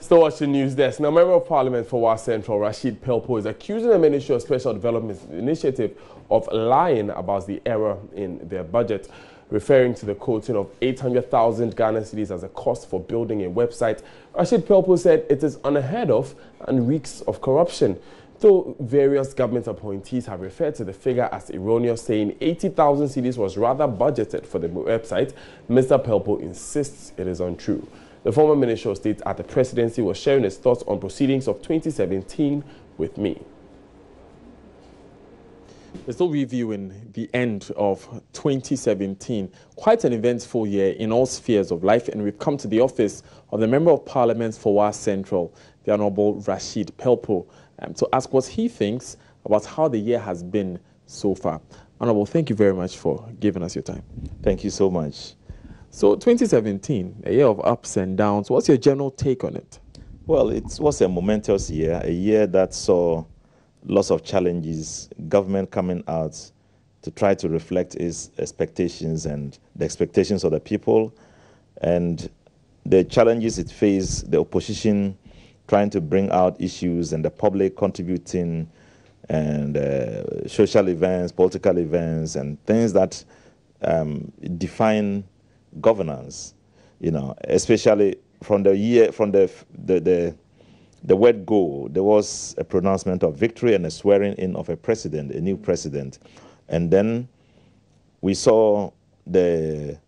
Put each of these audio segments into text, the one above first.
Still watching News Desk. Now, Member of Parliament for Wa Central, Rashid Pelpo, is accusing the Ministry of Special Development Initiative of lying about the error in their budget, referring to the quoting of 800,000 Ghana cedis as a cost for building a website. Rashid Pelpo said it is unheard of and reeks of corruption. Though various government appointees have referred to the figure as erroneous, saying 80,000 cedis was rather budgeted for the website, Mr. Pelpo insists it is untrue. The former Minister of State at the presidency was sharing his thoughts on proceedings of 2017 with me. We're still reviewing the end of 2017. Quite an eventful year in all spheres of life, and we've come to the office of the Member of Parliament for Wa Central, the Honourable Rashid Pelpo, to ask what he thinks about how the year has been so far. Honourable, thank you very much for giving us your time. Thank you so much. So 2017, a year of ups and downs. What's your general take on it? Well, it was a momentous year, a year that saw lots of challenges, government coming out to try to reflect its expectations and the expectations of the people, and the challenges it faced, the opposition trying to bring out issues and the public contributing, and social events, political events, and things that define governance, you know, especially from the year, from the word go, there was a pronouncement of victory and a swearing in of a president, a new president. And then we saw the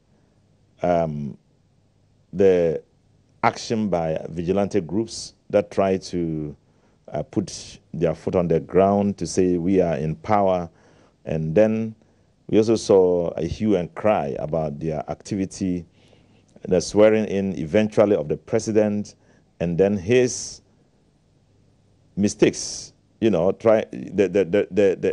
action by vigilante groups that try to put their foot on the ground to say we are in power. And then we also saw a hue and cry about their activity, the swearing in eventually of the president, and then his mistakes, you know,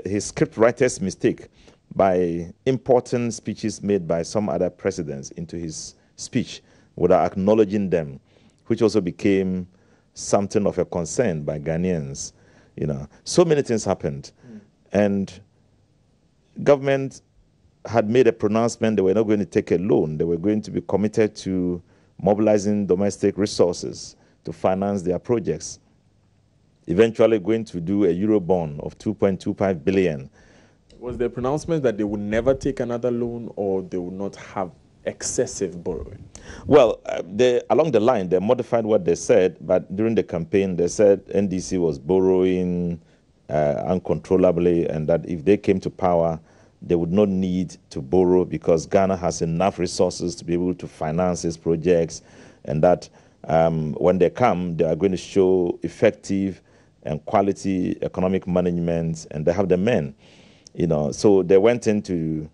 his script writer's mistake by importing speeches made by some other presidents into his speech without acknowledging them, which also became something of a concern by Ghanaians. You know, so many things happened, and government had made a pronouncement they were not going to take a loan. They were going to be committed to mobilizing domestic resources to finance their projects. Eventually going to do a Eurobond of 2.25 billion. Was the pronouncement that they would never take another loan, or they would not have excessive borrowing? Well, along the line, they modified what they said, but during the campaign, they said NDC was borrowing uncontrollably, and that if they came to power, they would not need to borrow because Ghana has enough resources to be able to finance its projects, and that when they come, they are going to show effective and quality economic management, and they have the men, you know. So they went in to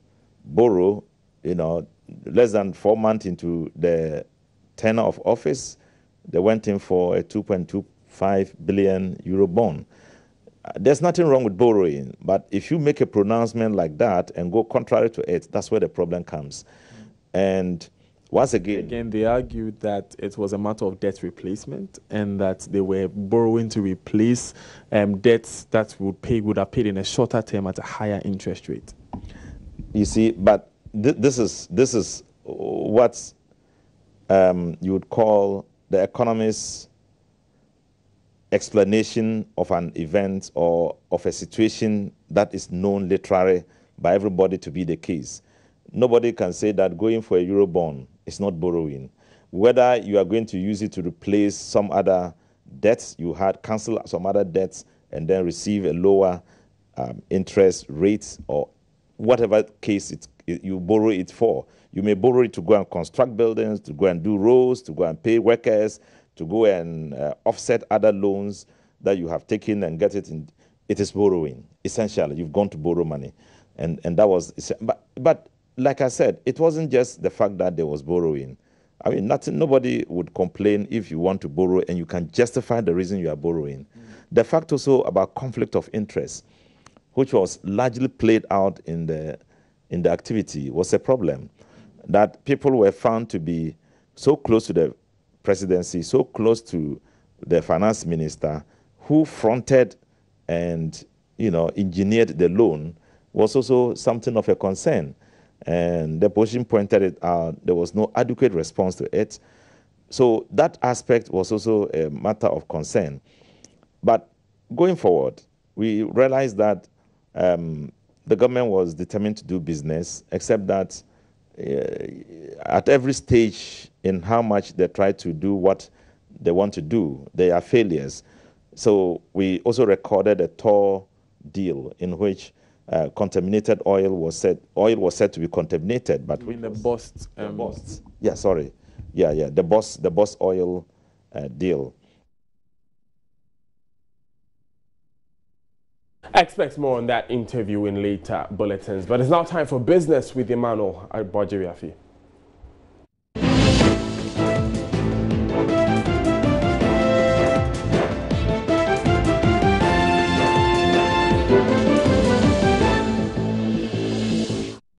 borrow, you know, less than 4 months into the tenure of office. They went in for a 2.25 billion euro bond. There's nothing wrong with borrowing, but if you make a pronouncement like that and go contrary to it, that's where the problem comes. And once again, they argued that it was a matter of debt replacement and that they were borrowing to replace debts that would have paid in a shorter term at a higher interest rate. You see, but this is what you would call the economist's explanation of an event or of a situation that is known literally by everybody to be the case. Nobody can say that going for a Eurobond is not borrowing. Whether you are going to use it to replace some other debts you had, cancel some other debts, and then receive a lower interest rate, or whatever case you borrow it for. You may borrow it to go and construct buildings, to go and do roads, to go and pay workers, to go and offset other loans that you have taken and get it in. It is borrowing. Essentially, you've gone to borrow money. And that was, but like I said, it wasn't just the fact that there was borrowing. I mean, nobody would complain if you want to borrow and you can justify the reason you are borrowing. The fact also about conflict of interest, which was largely played out in the activity, was a problem. That people were found to be so close to the presidency, so close to the finance minister, who fronted and, you know, engineered the loan, was also something of a concern. And the opposition pointed it out. There was no adequate response to it. So that aspect was also a matter of concern. But going forward, we realized that the government was determined to do business, except that at every stage in how much they try to do what they want to do, they are failures. So we also recorded a tour deal in which contaminated oil was said to be contaminated, but the bust, the bust oil deal. Expect more on that interview in later bulletins. But it's now time for business with Emmanuel Bojiriafi.